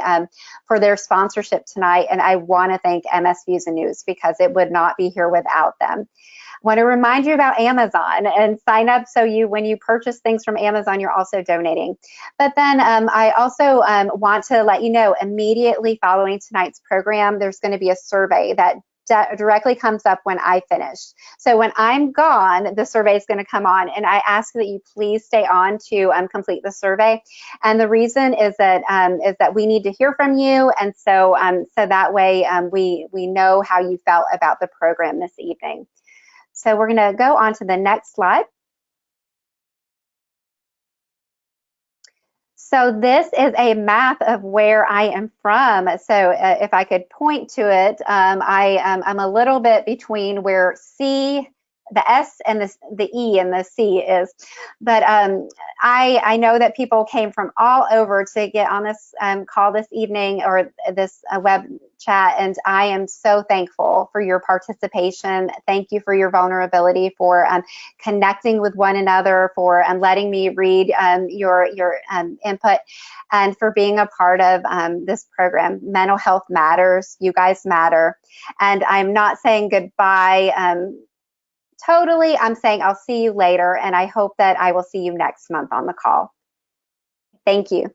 for their sponsorship tonight. And I want to thank MS Views and News, because it would not be here without them. I want to remind you about Amazon and sign up, so when you purchase things from Amazon, you're also donating. But then I also want to let you know, immediately following tonight's program, there's going to be a survey that directly comes up when I finish. So when I'm gone, the survey is going to come on, and I ask that you please stay on to complete the survey. And the reason is that we need to hear from you, and so that way we know how you felt about the program this evening. So we're going to go on to the next slide. So this is a map of where I am from. So if I could point to it, I'm a little bit between where the S and the E and the C is. But I know that people came from all over to get on this call this evening, or this web chat, and I am so thankful for your participation. Thank you for your vulnerability, for connecting with one another, for letting me read your input, and for being a part of this program. Mental health matters. You guys matter. And I'm not saying goodbye totally. I'm saying I'll see you later, and I hope that I will see you next month on the call. Thank you.